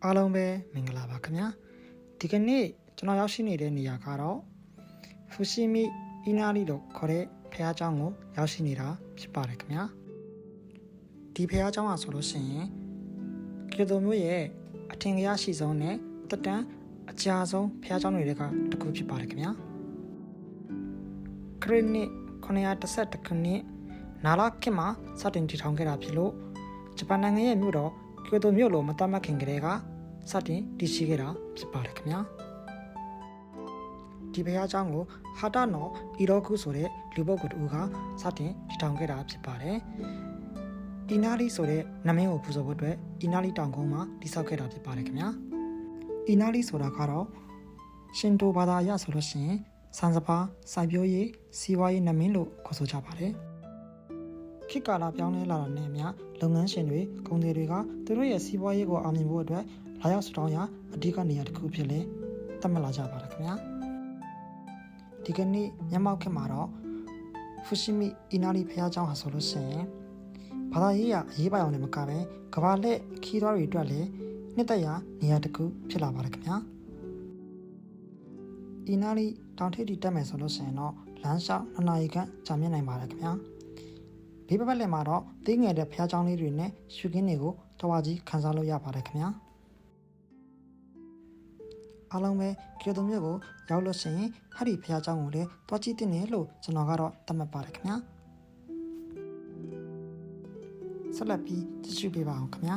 အားလုံးပဲမင်္ဂလာပါခင်ဗျာဒီကနေ့ကျွန်တော်ရောက်ရှိနေတဲ့နေရာကတော့ဖူရှိမိအီနာလီလို့ခေါ်တဲ့ဖះเจ้าကိုရောက်ရှိနေတာဖြစ်ပါတယ်ခင်ဗျာဒီဖះเจ้าကဆိုလို့ရှိရင်ကီတိုမျိုးရဲ့အထင်ကြီးရှိဆုံးနဲ့တက်တန်းအကြာဆုံးဖះเจ้าတွေကတစ်ခုဖြစ်ပါတယ်ခင်ဗျာခရစ်နှစ်911ခုနှစ်နာလာခေတ်မှာစတင်တည်ထောင်ခဲ့တာဖြစ်လို့ဂျပန်နိုင်ငံရဲ့မြို့တော်ကီတိုမြို့လိုမတတ်မှတ်ခင်ကတည်းကစတင်တည်ရှိခဲ့တာဖြစ်ပါတယ်ခင်ဗျာဒီဘုရားကျောင်းကိုဟာတာနော်အီရောကုဆိုတဲ့လူပုဂ္ဂိုလ်တူကစတင်တည်ထောင်ခဲ့တာဖြစ်ပါတယ်အီနာလီဆိုတဲ့နာမည်ကိုပူဇော်ဖို့အတွက်အီနာလီတောင်ကုန်းမှာတည်ဆောက်ခဲ့တာဖြစ်ပါတယ်ခင်ဗျာအီနာလီဆိုတာကတော့ရှင်တိုဘာသာအရဆိုလို့ရှိရင်စံစပါးစိုက်ပျိုးရေးစီးပွားရေးနာမည်လို့ခေါ်ဆိုကြပါတယ်ခေတ်ကာလပြောင်းလဲလာတာနဲ့အမျှလုပ်ငန်းရှင်တွေကုန်သည်တွေကသူတို့ရဲ့စီးပွားရေးကိုအောင်မြင်ဖို့အတွက်လာရောက်စတောင်းရအဓိကနေရာတစ်ခုဖြစ်လဲသတ်မှတ်လာကြပါတယ်ခင်ဗျာဒီကနေ့မျက်မှောက်ခေတ်မှာတော့ဖူရှိမိအီနာလီဘုရားကျောင်းဟာဆိုလို့ရှိရင်ဘာသာရေးအရေးပါအောင်လည်းမကပဲကမ္ဘာလက်ခီးသွားတွေအတွက်လည်းနှစ်သက်ရာနေရာတစ်ခုဖြစ်လာပါတယ်ခင်ဗျာအီနာလီတောင်ထိပ်တီတက်မယ်ဆိုလို့ရှိရင်တော့လမ်းလျှောက်2နာရီခန့်ကြာမြင့်နိုင်ပါတယ်ခင်ဗျာဘေးပတ်လက်မှာတော့သေးငယ်တဲ့ဖျားချောင်းလေးတွေနဲ့ရှုခင်းတွေကိုတော်ဝါကြီးခန်းစားလို့ရပါတယ်ခင်ဗျာအားလုံးပဲကီတိုမြို့ကိုရောက်လို့ရှိရင်ဟာဒီဖျားချောင်းကိုလည်းတွားကြည့်တင်တယ်လို့ကျွန်တော်ကတော့သတ်မှတ်ပါတယ်ခင်ဗျာဆက်လက်ပြီးကြည့်ရှုပေးပါအောင်ခင်ဗျာ